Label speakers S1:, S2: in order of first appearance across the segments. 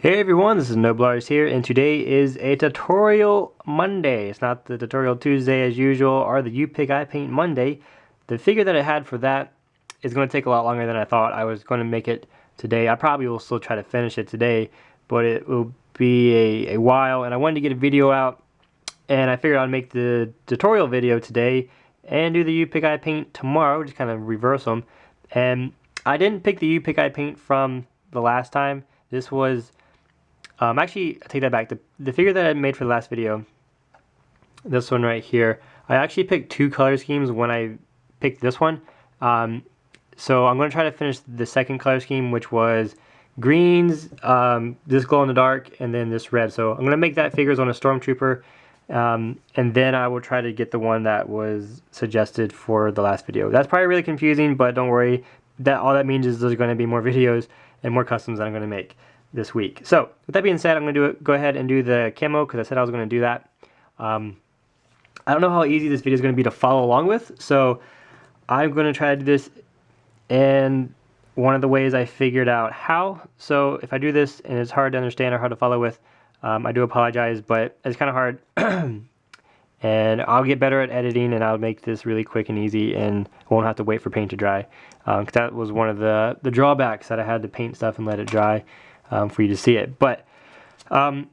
S1: Hey everyone, this is Noblars here, and today is a tutorial Monday. It's not the tutorial Tuesday as usual, or the You Pick I Paint Monday. The figure that I had for that is going to take a lot longer than I thought. I was going to make it today. I probably will still try to finish it today, but it will be a while, and I wanted to get a video out, and I figured I'd make the tutorial video today and do the You Pick I Paint tomorrow, just kind of reverse them. And I didn't pick the You Pick I Paint from the last time. This was actually, I take that back. The figure that I made for the last video, this one right here, I actually picked two color schemes when I picked this one. So I'm going to try to finish the second color scheme, which was greens, this glow in the dark, and then this red. So I'm going to make that figures on a Stormtrooper, and then I will try to get the one that was suggested for the last video. That's probably really confusing, but don't worry. All that means is there's going to be more videos and more customs that I'm going to make this week. So with that being said, I'm going to go ahead and do the camo because I said I was going to do that. I don't know how easy this video is going to be to follow along with, so I'm going to try to do this in one of the ways I figured out how. So if I do this and it's hard to understand or hard to follow with, I do apologize, but it's kind of hard. And I'll get better at editing, and I'll make this really quick and easy, and won't have to wait for paint to dry. Because that was one of the drawbacks, that I had to paint stuff and let it dry for you to see it. But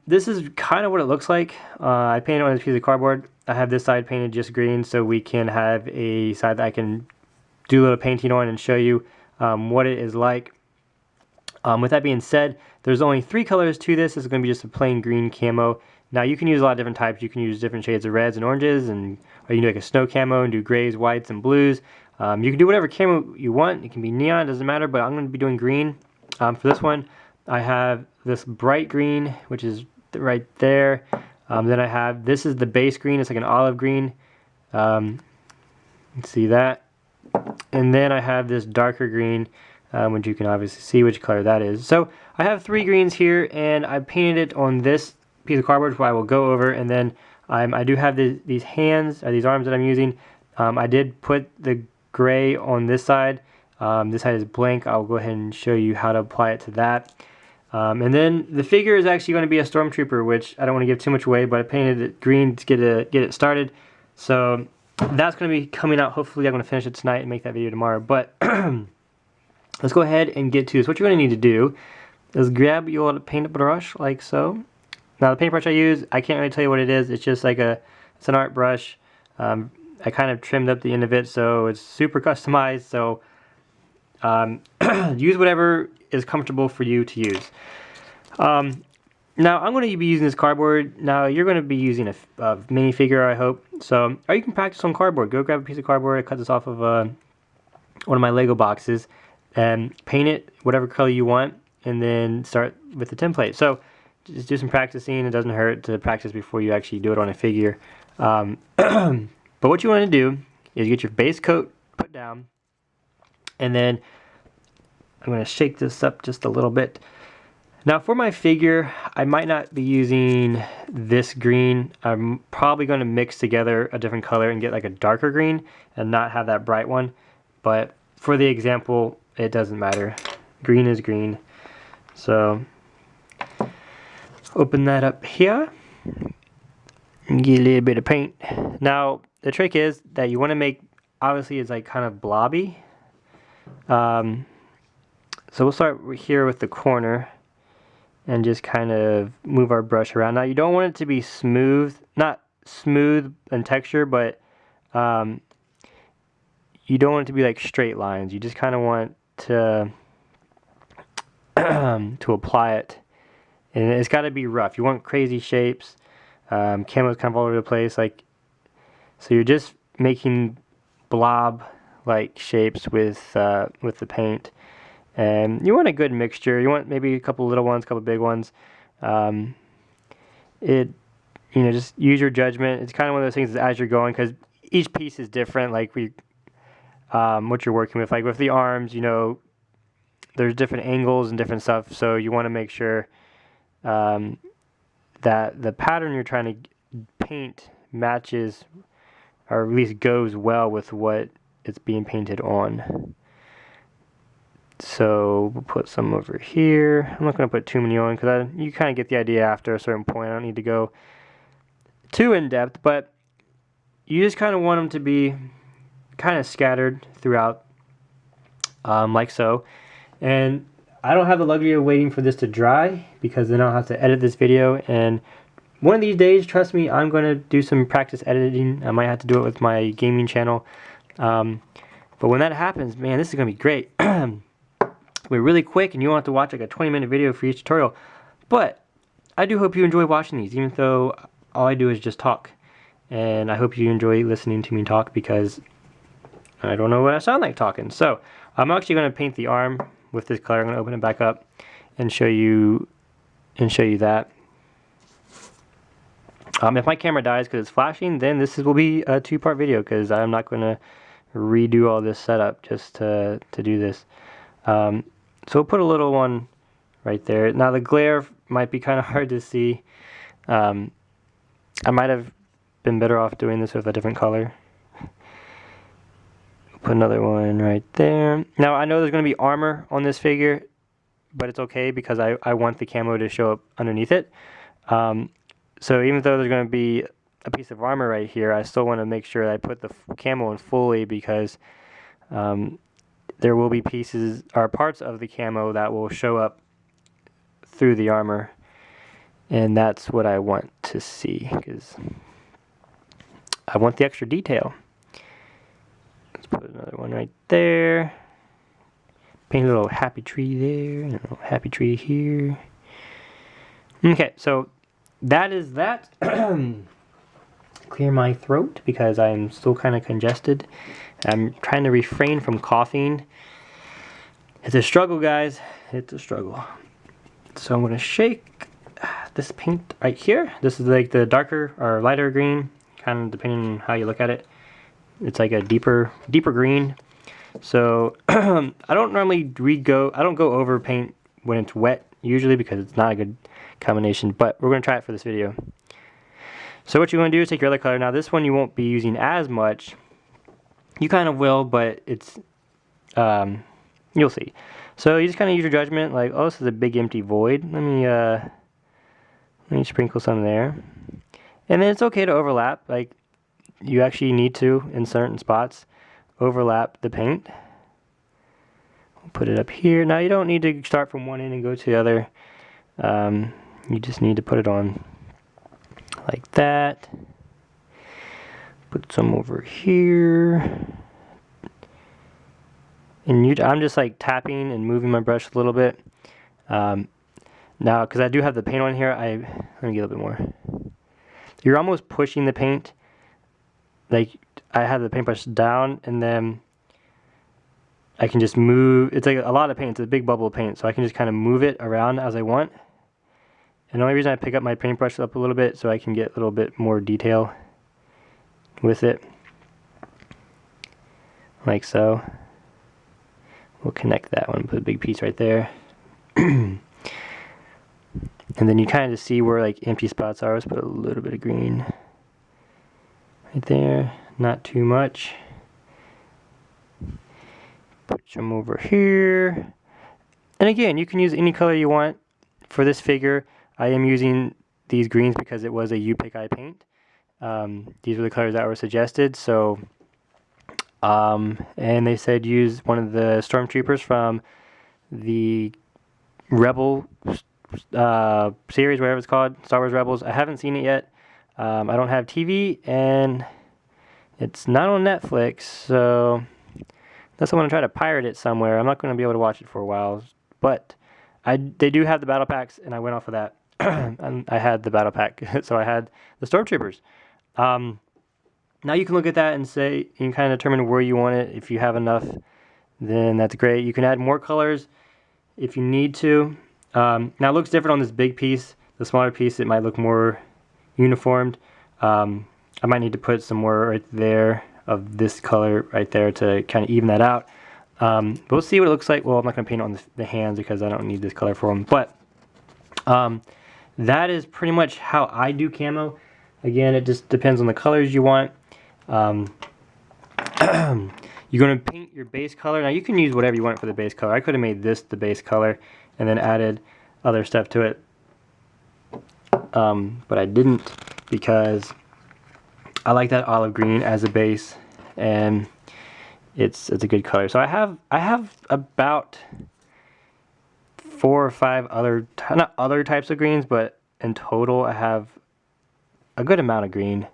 S1: this is kind of what it looks like. I painted on this piece of cardboard. I have this side painted just green, so we can have a side that I can do a little painting on and show you what it is like. With that being said, there's only 3 colors to this. This is going to be just a plain green camo. Now you can use a lot of different types. You can use different shades of reds and oranges, or you can do like a snow camo and do grays, whites, and blues. You can do whatever camo you want. It can be neon, doesn't matter, but I'm going to be doing green. For this one, I have this bright green, which is right there. Then I have, this is the base green. It's like an olive green. See that? And then I have this darker green, which you can obviously see which color that is. So I have 3 greens here, and I painted it on this piece of cardboard, which I will go over. And then I do have these hands, or these arms that I'm using. I did put the gray on this side. This side is blank. I'll go ahead and show you how to apply it to that. And then the figure is actually going to be a Stormtrooper, which I don't want to give too much away, but I painted it green to get it started. So that's going to be coming out. Hopefully I'm going to finish it tonight and make that video tomorrow. But let's go ahead and get to this. What you're going to need to do is grab your paint brush like so. Now the paintbrush I use, I can't really tell you what it is. It's just like it's an art brush. I kind of trimmed up the end of it, so it's super customized. So use whatever is comfortable for you to use. Now I'm going to be using this cardboard. Now you're going to be using a minifigure, I hope. So, or you can practice on cardboard. Go grab a piece of cardboard. I cut this off of one of my Lego boxes, and paint it whatever color you want, and then start with the template. So just do some practicing. It doesn't hurt to practice before you actually do it on a figure. But what you want to do is get your base coat put down, and then I'm going to shake this up just a little bit. Now for my figure, I might not be using this green. I'm probably going to mix together a different color and get like a darker green and not have that bright one. But for the example, it doesn't matter. Green is green. So open that up here and get a little bit of paint. Now the trick is that you want to make, obviously it's like kind of blobby. So we'll start here with the corner and just kind of move our brush around. Now you don't want it to be smooth, not smooth in texture, but you don't want it to be like straight lines. You just kind of want to to apply it, and it's got to be rough. You want crazy shapes. Camo's kind of all over the place, like, so you're just making blob like shapes with the paint. And you want a good mixture. You want maybe a couple little ones, a couple big ones. Just use your judgment. It's kind of one of those things as you're going, because each piece is different. Like what you're working with. Like with the arms, there's different angles and different stuff. So you want to make sure that the pattern you're trying to paint matches, or at least goes well with what it's being painted on. So we'll put some over here. I'm not going to put too many on because you kind of get the idea after a certain point. I don't need to go too in depth, but you just kind of want them to be kind of scattered throughout, like so. And I don't have the luxury of waiting for this to dry because then I'll have to edit this video, and one of these days, trust me, I'm going to do some practice editing. I might have to do it with my gaming channel, but when that happens, man, this is going to be great. We're really quick and you won't have to watch like a 20-minute video for each tutorial, but I do hope you enjoy watching these, even though all I do is just talk. And I hope you enjoy listening to me talk because I don't know what I sound like talking. So I'm actually going to paint the arm with this color. I'm going to open it back up and show you that. If my camera dies because it's flashing, then this will be a 2-part video because I'm not going to redo all this setup just to do this. So we'll put a little one right there. Now the glare might be kind of hard to see. I might have been better off doing this with a different color. Put another one right there. Now I know there's going to be armor on this figure, but it's okay because I want the camo to show up underneath it. So even though there's going to be a piece of armor right here, I still want to make sure I put the camo in fully because there will be pieces or parts of the camo that will show up through the armor, and that's what I want to see because I want the extra detail. Let's put another one right there. Paint a little happy tree there, and a little happy tree here. Okay, so that is that. Clear my throat because I'm still kind of congested. I'm trying to refrain from coughing. It's a struggle, guys. It's a struggle. So I'm going to shake this paint right here. This is like the darker or lighter green, kind of depending on how you look at it. It's like a deeper green. So I don't normally go over paint when it's wet usually because it's not a good combination, but we're going to try it for this video. So what you want to do is take your other color. Now this one you won't be using as much. You kind of will, but it's you'll see. So you just kind of use your judgment, like, oh, this is a big empty void. Let me sprinkle some there. And then it's okay to overlap. Like, you actually need to, in certain spots, overlap the paint. Put it up here. Now you don't need to start from one end and go to the other. You just need to put it on like that. Put some over here. And I'm just like tapping and moving my brush a little bit. Now, because I do have the paint on here, let me get a little bit more. You're almost pushing the paint. Like, I have the paintbrush down, and then I can just move. It's like a lot of paint. It's a big bubble of paint, so I can just kind of move it around as I want. And the only reason I pick up my paintbrush up a little bit so I can get a little bit more detail with it. Like so. We'll connect that one, put a big piece right there. And then you kind of just see where like empty spots are. Let's put a little bit of green right there, not too much. Put some over here. And again, you can use any color you want for this figure. I am using these greens because it was a You Pick I paint. These were the colors that were suggested. So, and they said use one of the stormtroopers from the Rebel series, whatever it's called, Star Wars Rebels. I haven't seen it yet. I don't have TV, and it's not on Netflix, so unless I want to try to pirate it somewhere, I'm not going to be able to watch it for a while. But they do have the battle packs, and I went off of that. And I had the battle pack, so I had the stormtroopers. Now you can look at that and say, you can kind of determine where you want it. If you have enough, then that's great. You can add more colors if you need to. Now it looks different on this big piece. The smaller piece, it might look more uniformed. I might need to put some more right there of this color right there to kind of even that out. But we'll see what it looks like. Well, I'm not going to paint it on the hands because I don't need this color for them. But that is pretty much how I do camo. Again, it just depends on the colors you want. You're going to paint your base color. Now you can use whatever you want for the base color. I could have made this the base color and then added other stuff to it. But I didn't because I like that olive green as a base, and it's a good color. So I have about 4 or 5 other, not other types of greens, but in total I have a good amount of green.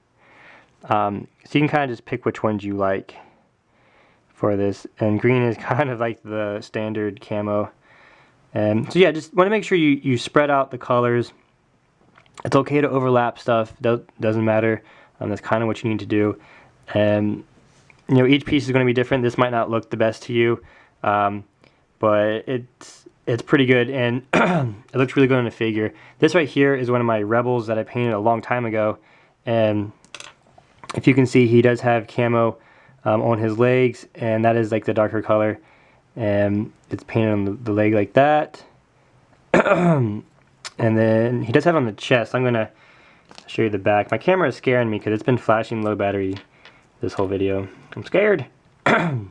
S1: So you can kind of just pick which ones you like for this, and green is kind of like the standard camo. And so yeah, just want to make sure you spread out the colors. It's okay to overlap stuff, doesn't matter. That's kind of what you need to do. And you know, each piece is going to be different. This might not look the best to you, but it's pretty good, and it looks really good on the figure. This right here is one of my Rebels that I painted a long time ago, and if you can see, he does have camo on his legs, and that is like the darker color, and it's painted on the leg like that. And then he does have on the chest. I'm gonna show you the back. My camera is scaring me because it's been flashing low battery this whole video. I'm scared. So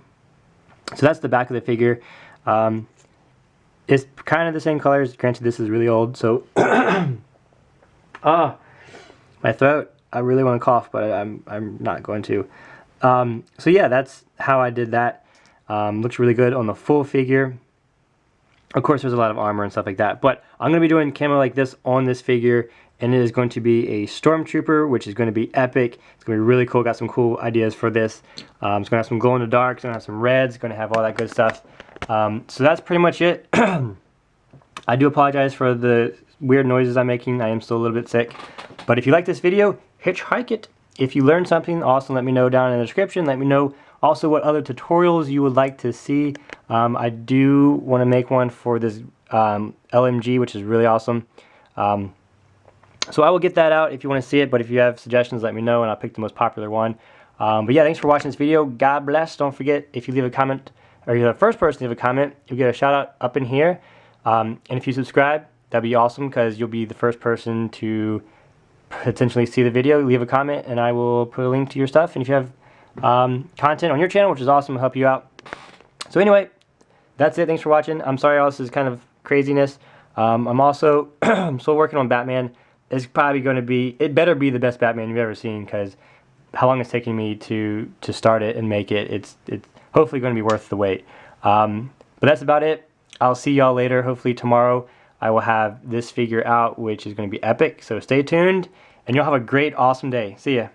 S1: that's the back of the figure. It's kind of the same colors. Granted, this is really old, so my throat. I really want to cough, but I'm not going to. So yeah, that's how I did that. Looks really good on the full figure. Of course, there's a lot of armor and stuff like that, but I'm going to be doing camo like this on this figure, and it is going to be a Stormtrooper, which is going to be epic. It's going to be really cool. Got some cool ideas for this. It's going to have some glow in the dark. It's going to have some reds. It's going to have all that good stuff. So that's pretty much it. I do apologize for the weird noises I'm making. I am still a little bit sick. But if you like this video, hitchhike it. If you learned something, also let me know down in the description. Let me know also what other tutorials you would like to see. I do want to make one for this LMG, which is really awesome. So I will get that out if you want to see it, but if you have suggestions, let me know, and I'll pick the most popular one. But yeah, thanks for watching this video. God bless. Don't forget, if you leave a comment, or you're the first person to leave a comment, you'll get a shout out up in here. And if you subscribe, that'd be awesome, because you'll be the first person to potentially see the video. Leave a comment, and I will put a link to your stuff. And if you have content on your channel, which is awesome, I'll help you out. So anyway, that's it. Thanks for watching. I'm sorry all this is kind of craziness. I'm also still working on Batman. It's probably going to be, it better be the best Batman you've ever seen, because how long it's taking me to start it and make it, it's hopefully going to be worth the wait. But that's about it. I'll see y'all later. Hopefully tomorrow I will have this figure out, which is going to be epic. So stay tuned, and you'll have a great, awesome day. See ya.